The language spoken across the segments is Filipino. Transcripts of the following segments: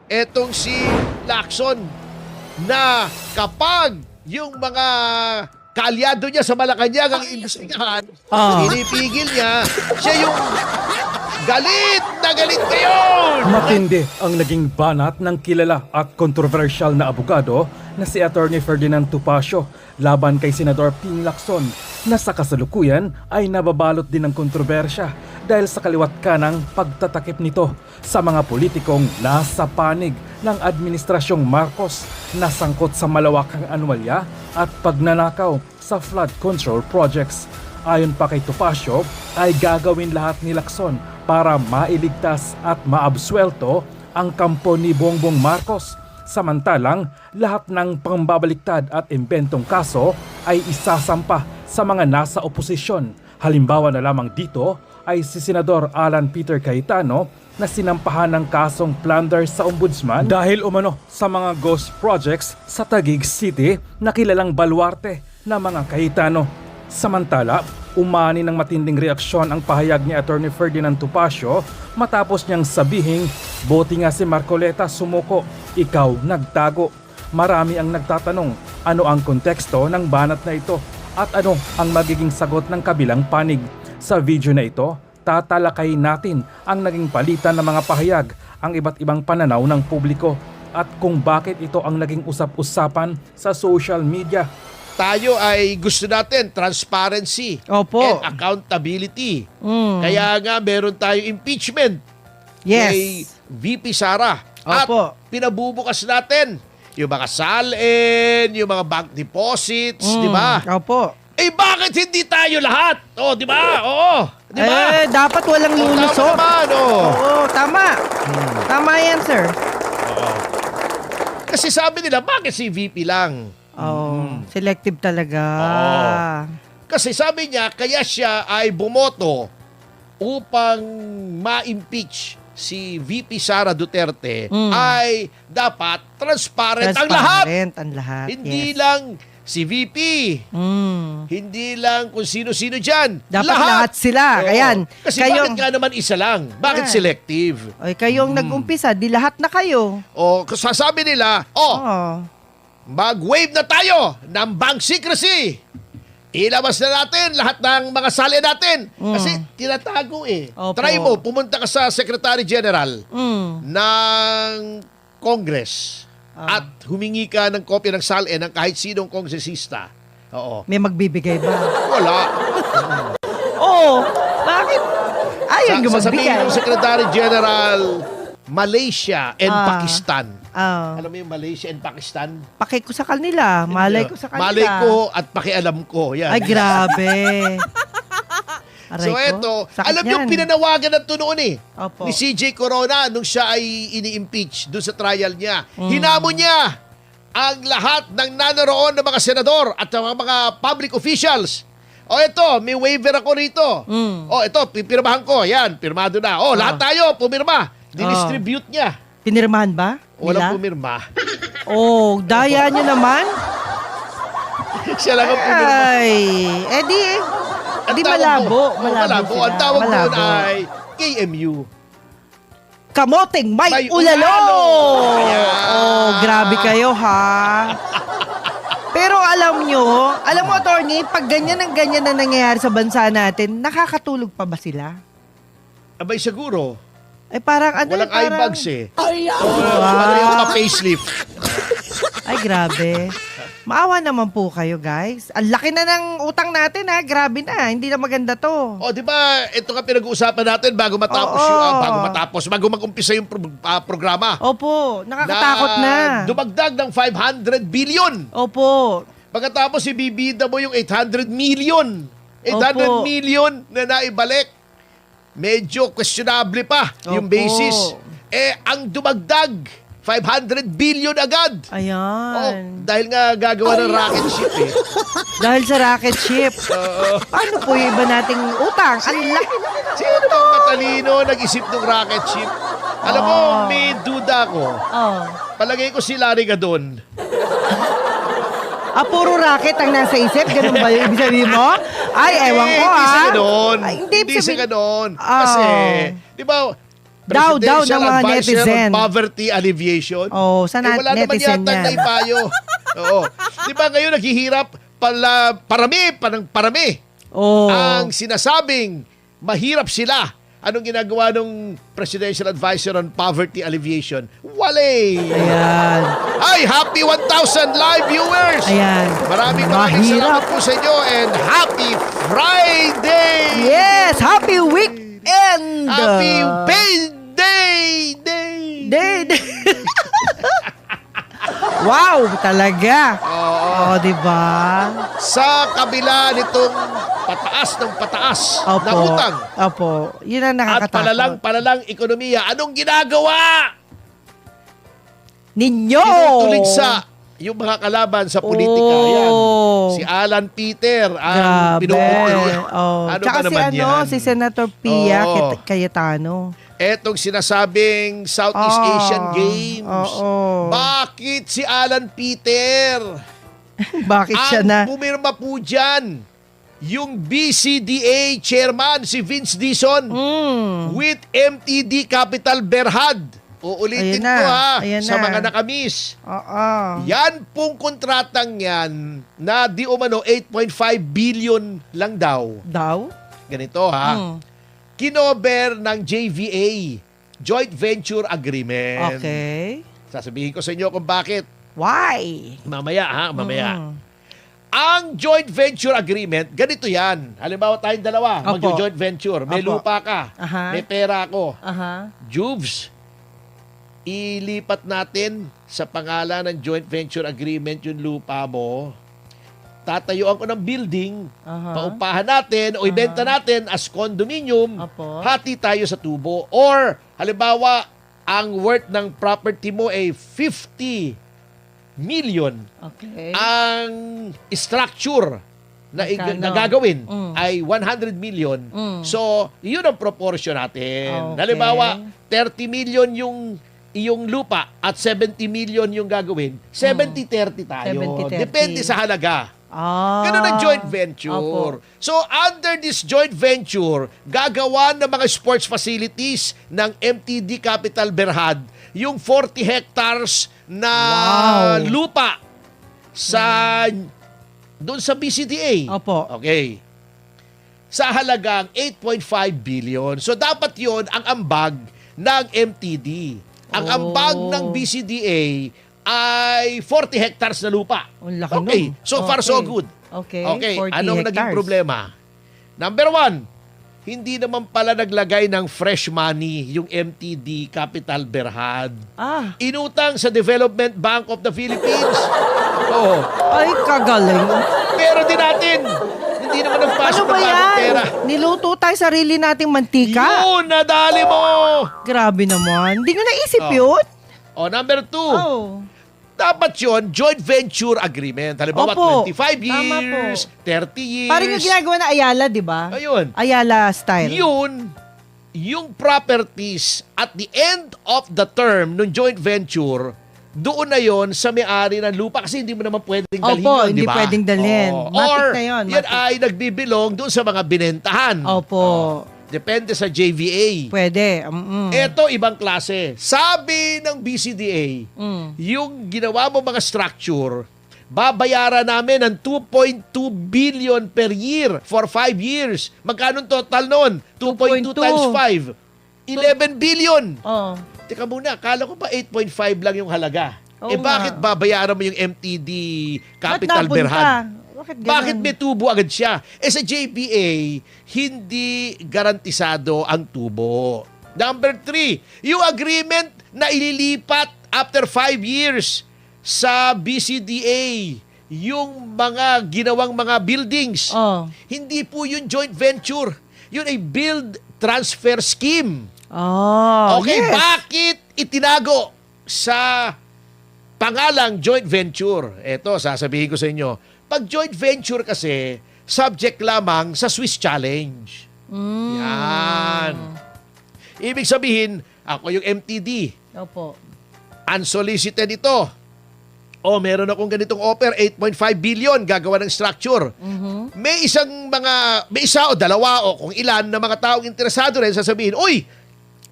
etong si Lacson na kapag yung mga kaalyado niya sa Malacanang ang imbestigahan, pinipigil niya, siya yung galit na galit ngayon! Matindi ang naging banat ng kilala at kontrobersyal na abogado na si Attorney Ferdinand Topacio laban kay Senador Ping Lacson na sa kasalukuyan ay nababalot din ng kontrobersya dahil sa kaliwat kanang pagtatakip nito sa mga politikong nasa panig ng Administrasyong Marcos na sangkot sa malawakang anwalya at pagnanakaw sa flood control projects. Ayon pa kay Topacio, ay gagawin lahat ni Lacson para mailigtas at maabsuelto ang kampo ni Bongbong Marcos. Samantalang, lahat ng pambabaliktad at imbentong kaso ay isasampa sa mga nasa oposisyon. Halimbawa na lamang dito ay si Senador Alan Peter Cayetano na sinampahan ng kasong plunder sa ombudsman dahil umano sa mga ghost projects sa Taguig City na kilalang baluarte na mga Cayetano. Samantala, umani ng matinding reaksyon ang pahayag ni Attorney Ferdinand Topacio matapos niyang sabihing, "Buti nga si Marcoleta sumuko, ikaw nagtago." Marami ang nagtatanong, ano ang konteksto ng banat na ito at ano ang magiging sagot ng kabilang panig. Sa video na ito, tatalakayin natin ang naging palitan ng mga pahayag, ang iba't ibang pananaw ng publiko at kung bakit ito ang naging usap-usapan sa social media. Tayo ay gusto natin transparency Opo. and accountability. Kaya nga meron tayong impeachment kay Yes. VP Sara. At Opo. pinabubukas natin yung mga salin, yung mga bank deposits, di ba? Opo. Eh bakit hindi tayo lahat? Oh, di ba? Oo. Di ba? Dapat walang Tama lulusot. naman, oh. Oo, tama. Tama yan, sir. Kasi sabi nila, bakit si VP lang? Selective talaga. Kasi sabi niya, kaya siya ay bumoto upang ma-impeach si VP Sara Duterte ay dapat transparent ang lahat. Transparent ang lahat. Hindi yes. lang si VP. Mm. Hindi lang kung sino-sino dyan. Dapat lahat sila. Oo. Ayan. Kasi Kayong- bakit nga naman isa lang? Bakit Ayan. selective? Ay, kayong nag-umpisa, di lahat na kayo. O sasabi nila, Oo. mag-waive na tayo ng bank secrecy. Ilabas na natin lahat ng mga sali natin. Kasi tinatago eh. Opo. Try mo, pumunta ka sa Secretary General Mm. ng Congress at humingi ka ng kopya ng SALE ng kahit sinong kongresista. Oo. May magbibigay ba? Wala. Oo. Bakit? Ayaw nyo Sasabihin magbigay. ng Secretary General, Malaysia and Ah. Pakistan. Ah, Alam mo yung Malaysia and Pakistan? paki ko sa kanila. Malay ko sa kanila. Malay ko at pakialam ko. Yan. Ay, grabe. Aray So ko. eto, Sakit alam niyo yan. pinanawagan na ito noon eh. Opo. Ni CJ Corona nung siya ay ini-impeach doon sa trial niya. Hinamon niya ang lahat ng nanoroon ng mga senador at mga public officials. O ito, may waiver ako rito. O ito, pipirmahan ko. Yan, pirmado na. O, lahat tayo, pumirma. Dinistribute niya. Pinirmahan ba? Walang Nila? pumirma. Oh, daya nyo naman. Siya lang ang pumirma. Ay, Ang di tawag malabo. doon- Malabo malabo. sila. Ang tawag doon Malabo. ay KMU. Kamoting may May ulalo! ulalo! Ayan. Oh, grabe kayo ha. Pero alam mo, attorney, pag ganyan na nangyayari sa bansa natin, nakakatulog pa ba sila? Abay siguro. Ay parang ano, Walang eye bags eh. Wow. Wala yung mga facelift. Ay, grabe. Maawa naman po kayo, guys. Ang laki na ng utang natin, ha? Grabe na. Hindi na maganda to. O, di ba, ito nga pinag-uusapan natin bago matapos Oo. bago mag-umpisa yung programa. Opo, nakakatakot na. Dumagdag ng 500 billion. Opo. Pagkatapos ibibida mo yung 800 million. 800 Opo. million na naibalik. Medyo questionable pa yung Opo. basis. Eh, ang dumagdag, 500 billion agad. Ayan. Dahil nga gagawa ng rocket ship eh. Dahil sa rocket ship. Paano po yung iba nating utang? Ang laki na. Sino bang matalino nag-isip ng rocket ship? Alam mo, may duda ko. Oh. Palagay ko si Larry Gadon. Puro racket ang nasa isip? Ganun ba yung ibig sabihin mo? Ay, ewan ko Hindi ha. sa ganon. Ay, Hindi sa sabihin- ganon. Ah. Kasi, di ba, Daw Presidential ng mga Advisor netizen. on Poverty Alleviation. Oh, sa Wala naman netizen yata yan. naipayo. Oo. Di ba ngayon naghihirap parami Oh. ang sinasabing mahirap sila. Anong ginagawa ng Presidential Advisor on Poverty Alleviation? Wale! Ayan. Ay, happy 1,000 live viewers! Ayan. Maraming Mahirap. salamat po sa inyo and happy Friday! Yes! Happy weekend! Happy payday! Day! Wow! Talaga! Oo. di ba? Sa kabila nitong pataas ng pataas Opo. na utang Opo. Yun ang at nakakatakot. palalang ekonomiya, anong ginagawa? Ninyo! Tinutulig sa yung mga kalaban sa politika. Oh. Yan. Si Alan Peter ang Grabe. pinuputuloy. Oh. Ano Tsaka ba naman si, yan? si Senator Pia Oo. Cayetano. Etong sinasabing Southeast Oh. Asian Games. Oo. Bakit si Alan Peter? Bakit siya na? Ang pumirma po dyan, yung BCDA chairman, si Vince Dizon, Mm. with MTD Capital Berhad. Uulitin Ayan na. ko ha, Ayan sa na. mga nakamis. Oo. Yan pong kontratang yan na di umano 8.5 billion lang daw. Daw? Ganito ha. Mm. Kinover ng JVA, Joint Venture Agreement. Okay. Sasabihin ko sa inyo kung bakit. Why? Mamaya ha, mamaya. Mm. Ang joint venture agreement, ganito yan. Halimbawa tayong dalawa, Opo. mag-joint venture. May Opo. lupa ka, Aha. may pera ako. Aha. Jubes, ilipat natin sa pangalan ng joint venture agreement yung lupa mo. Tatayuan ko ng building, Aha. paupahan natin o ibenta natin as condominium, Opo. hati tayo sa tubo. Or, halimbawa, ang worth ng property mo ay 50 million. Okay. Ang structure Magkano? na gagawin Mm. ay 100 million. Mm. So, yun ang proportion natin. Okay. Halimbawa, 30 million yung iyong lupa at 70 million yung gagawin. 70-30 tayo. 70-30. Depende sa halaga. Ah. Ganun ang joint venture. Opo. So, under this joint venture, gagawa ng mga sports facilities ng MTD Capital Berhad yung 40 hectares na Wow. lupa sa doon sa BCDA. Opo. Okay. Sa halagang 8.5 billion. So, dapat yon ang ambag ng MTD. Ang Oh. ambag ng BCDA ay 40 hectares na lupa. Ang laki Okay. nun. So far, so Okay. good. Okay. Okay. 40 Anong naging hectares. problema? Number one, hindi naman pala naglagay ng fresh money yung MTD Capital Berhad. Ah. Inutang sa Development Bank of the Philippines. Oo. Ay, kagaling. Pero din natin, hindi naman Ano nagpasok ba ng bagong yan? pera. Niluto tayo sarili nating mantika? Yun, nadali mo! Grabe naman. Hindi ko naisip Oh. yun. O, number two, Oh. dapat yun, joint venture agreement. Halimbawa, Opo. 25 Tama po. years, 30 years. Parang yung ginagawa na Ayala, di ba? Ayun. Ayala style. Yun, yung properties at the end of the term ng joint venture, doon na yon sa may-ari ng lupa kasi hindi mo naman pwedeng dalhin Opo, yun, hindi di ba? pwedeng dalhin. Oo. Matik Or, na yun, yan matik. ay nagbibilong doon sa mga binentahan. Opo. Depende sa JVA. Pwede. Ito, ibang klase. Sabi ng BCDA, yung ginawa mo mga structure, babayaran namin ng 2.2 billion per year for 5 years. Magkano total noon? 2.2 2.2 times 5. 11 billion. Oh. Teka muna, kala ko pa 8.5 lang yung halaga. Oo Bakit nga. babayaran mo yung MTD Capital Ba't napunta? Berhad? Bakit ganun? Bakit may tubo agad siya? Sa JPA, hindi garantisado ang tubo. Number 3, yung agreement na ililipat after 5 years sa BCDA, yung mga ginawang mga buildings, Oh. hindi po yun joint venture. Yun ay build transfer scheme. Oh, Okay, yes. bakit itinago sa pangalang joint venture? Ito, sasabihin ko sa inyo. Pag joint venture kasi, subject lamang sa Swiss Challenge. Yan. Ibig sabihin, ako yung MTD. Opo. Unsolicited ito. O, meron akong ganitong offer, 8.5 billion, gagawa ng structure. May isa o dalawa o kung ilan na mga taong interesado rin sasabihin, uy,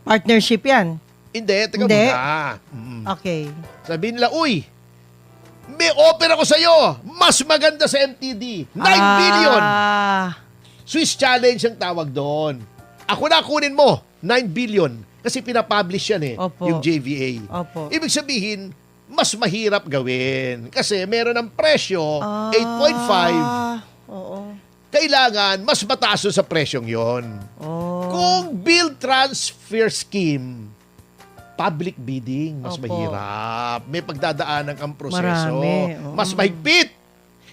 Partnership yan. Hindi, teka Hindi. muna. Okay. Sabihin nila, uy, may offer ako sa'yo. Mas maganda sa MTD. 9 billion. Swiss challenge ang tawag doon. Ako na kunin mo, 9 billion. Kasi pinapublish yan Opo. yung JVA. Opo. Ibig sabihin, mas mahirap gawin. Kasi meron ng presyo, 8.5. Oo. Kailangan, mas mataas doon sa presyong yon. Oh. Kung bill transfer scheme, public bidding, mas Opo. mahirap. May pagdadaanan ang proseso. Marami, oo. Mas mahigpit.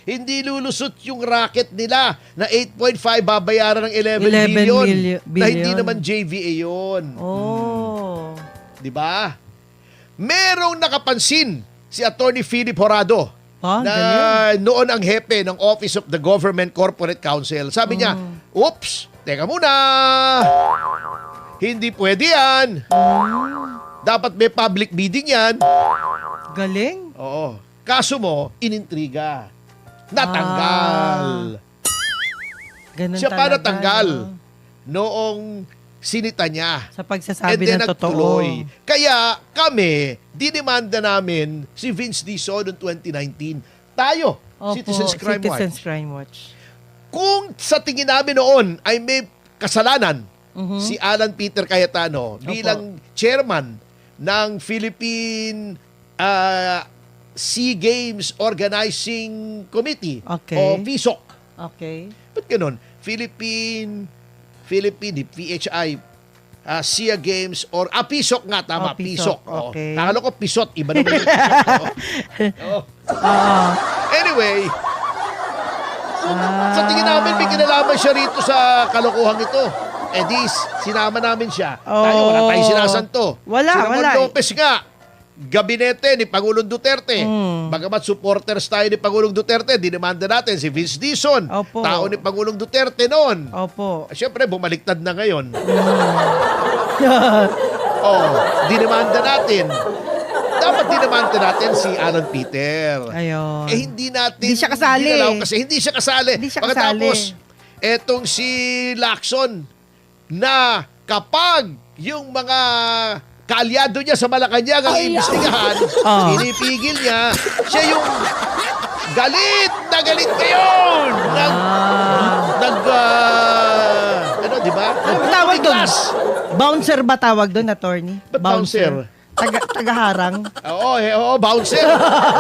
Hindi lulusot yung racket nila na 8.5 babayaran ng 11 billion. Na hindi naman JVA yun. Oh. Di ba? Merong nakapansin si Attorney Philip Horado Ah, na galing. noon ang hepe ng Office of the Government Corporate Counsel. Sabi niya, oops, teka muna. Hindi pwede yan. Dapat may public bidding yan. Galing. Oo. Kaso mo, inintriga. Natanggal. Ganun Siya pa talaga, natanggal. no? Noong sinita niya. Sa And pagsasabi then ng totoo. nagtuloy. Kaya kami, dinimanda namin si Vince Dizon noong 2019. Tayo, Opo, Citizens Crime Citizens Watch. Crime Watch. Kung sa tingin namin noon ay may kasalanan si Alan Peter Cayetano bilang chairman ng Philippine Sea Games Organizing Committee Okay. o PHISOC. Okay. Ba't ganun? Philippine PHI SEA Games or PHISOC nga, tama, Oh, PHISOC, PHISOC. Oo. okay. Nakala ko PHISOT, iba naman yung PHISOC. Oo. Anyway, sa tingin namin may kinalaman siya rito sa kalokohan ito. Eh di, sinama namin siya. Tayo, wala tayong sinasanto. Wala, si Ramon wala. Lopez nga, gabinete ni Pangulong Duterte. Bagamat supporters tayo ni Pangulong Duterte, dinimanda natin si Vince Dizon, Opo. tao ni Pangulong Duterte noon. Opo. Siyempre, bumaliktad na ngayon. Dinimanda natin. Dapat dinimanda natin si Alan Peter. Ayun. Eh, hindi natin Hindi siya kasali. ginalaw kasi hindi siya kasali. Hindi siya Pagkatapos, kasali. etong si Lacson na kapag yung mga kaalyado niya sa Malacanang ang iimbestigahan, pinipigil niya, siya yung galit na galit ngayon. Ano, di ba? Ano ba tawag doon? Biglas. Bouncer ba tawag doon, attorney? Ba't bouncer? Tagaharang. Oo, bouncer.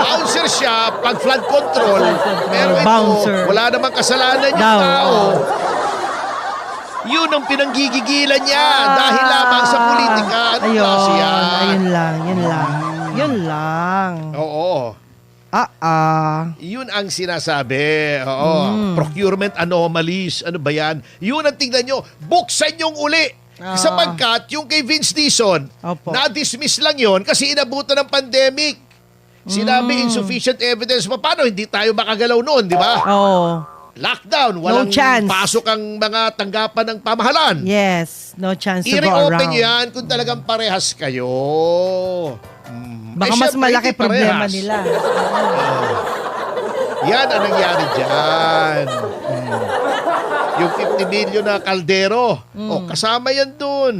Bouncer siya pag flood control. Pero ito, Bouncer. wala namang kasalanan yung Daw, tao. Yun ang pinanggigigilan niya dahil lamang sa politika. Ano klase yan? Ayun lang, yun lang. Yun lang. Oo. Yun ang sinasabi. Oo. Procurement anomalies. Ano ba yan? Yun ang tingnan nyo. Buksan yung uli. Sapagkat yung kay Vince Dizon, Opo. na-dismiss lang yon kasi inabutan ng pandemic. Sinabi insufficient evidence. Paano hindi tayo makagalaw noon, di ba? Oo. Lockdown, walang chance. pasok ang mga tanggapan ng pamahalaan. Yes. No chance to go I-reopen around. nyo yan kung talagang parehas kayo. Baka Eh, mas syempre, malaki hindi problema parehas. nila. Yan ang nangyari dyan. Yung 50 million na kaldero. Kasama yan dun.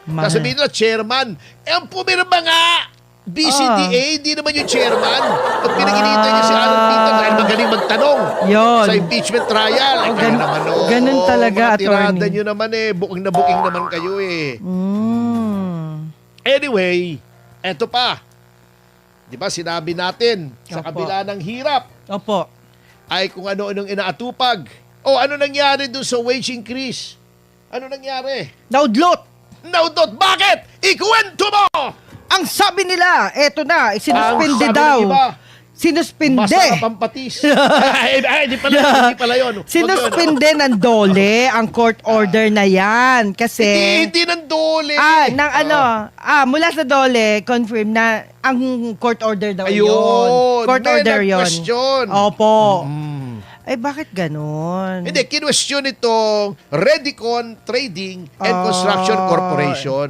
Mahal. Sabihin nila, chairman. Eh, ang pumirma nga. BCDA, hindi naman yung chairman. At pinag-initay niya si Alan Peter dahil magaling magtanong Yun. sa impeachment trial. Ay, kayo naman, ganun talaga, mga tirada attorney. nyo naman booking na booking naman kayo Anyway, eto pa. Di ba, sinabi natin, sa Opo. kabila ng hirap, Opo. ay kung ano-anong inaatupag. Ano nangyari dun sa wage increase? Ano nangyari? Naudlot. Naudot, bakit? Ikwento mo! Ang sabi nila, eto na, sinuspinde Ang sabi daw. ng iba, Sinuspinde. masarap ang patis. Hindi pala yun. Sinuspinde ng DOLE ang court order na yan. Kasi, Hindi ng dole. mula sa DOLE, confirm na ang court order daw Ayun. yun. Court May order yun. nag-question. Opo. Ay, bakit ganun? Hindi, kinwestiyon itong Redicon Trading and Construction Corporation.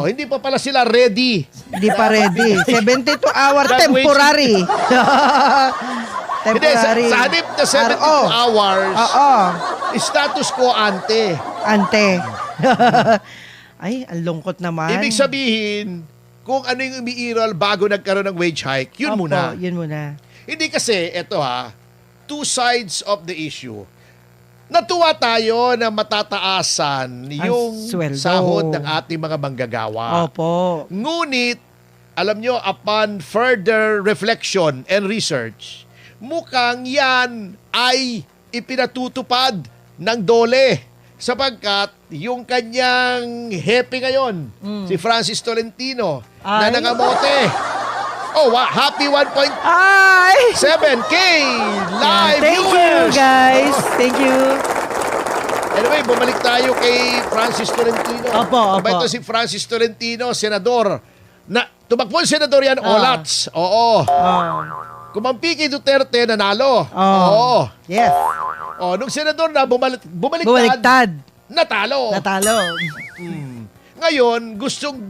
Hindi pa pala sila ready. Hindi pa ready. 72-hour That temporary. Hindi, sa hanip na 72 hours, Oo. status quo ante. Ante. Ay, ang lungkot naman. Ibig sabihin, kung ano yung umiiral bago nagkaroon ng wage hike, yun Opo, muna. Yun muna. Hindi kasi, eto two sides of the issue. Natuwa tayo na matataasan yung sweldo. sahod ng ating mga manggagawa. Opo. Ngunit, alam nyo, upon further reflection and research, mukhang yan ay ipinatutupad ng DOLE sapagkat yung kanyang hepe ngayon, si Francis Tolentino, na Ay. nangamote. Oh, happy 1.7K Ay! live Thank you, viewers! guys. Thank you. Anyway, bumalik tayo kay Francis Tolentino. Opo, opo. Ito si Francis Tolentino, senador. Tumakbo yung senador yan, Olats. Oo. Kumampi kay Duterte, nanalo. Oo. Yes. Nung senador na bumaliktad, Bumaliktad. natalo. Natalo. Ngayon, gustong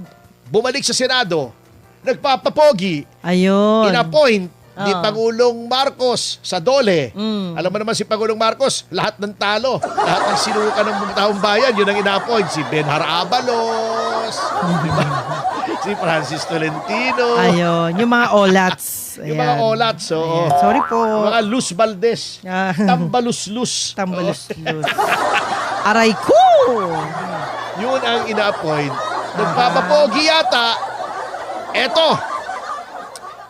bumalik sa Senado, nagpapapogi, Ayun. in-appoint ni Oo. Pangulong Marcos sa DOLE. Mm. Alam mo naman si Pangulong Marcos, lahat ng talo, lahat ng sinuka ng mga taong bayan, yun ang ina-appoint. Si Benhar Abalos, diba? Si Francis Tolentino, Ayun. Yung mga olats. yung mga Ayan. olats, oo. Ayan. Sorry po. Mga Luz Valdez, Ah. Tambalus-lus. Tambalos-los. Aray ko! Yun ang ina-appoint. Nagpapapogi yata. Eto,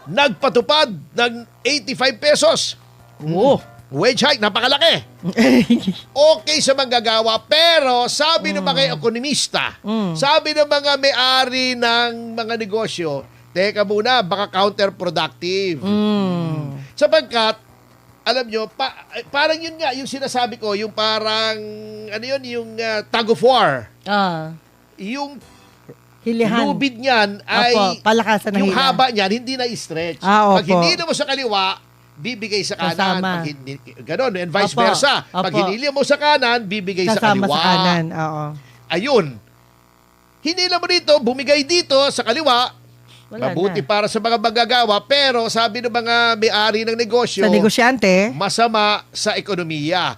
nagpatupad ng 85 pesos. Oo. Wage hike, napakalaki. Okay sa manggagawa, pero sabi ng mga ekonomista, sabi ng mga may-ari ng mga negosyo, teka muna, baka counterproductive. Sapagkat, alam nyo, parang yun nga, yung sinasabi ko, yung parang, ano yun, yung tug of war. Yung Hilihan. lubid niyan ay, Opo, palakasan ng yung hila. haba niyan, hindi na-stretch. Ah, Pag opo. hindi mo sa kaliwa, bibigay sa kanan. Kasama. Pag hindi, ganon, and vice Opo, versa. Pag opo. hinili mo sa kanan, bibigay sa Kasama kaliwa. sa kanan. Oo. Ayun. Hinila mo dito, bumigay dito sa kaliwa. Wala Mabuti na. para sa mga manggagawa, pero sabi ng mga may-ari ng negosyo, Sa negosyante, masama sa ekonomiya.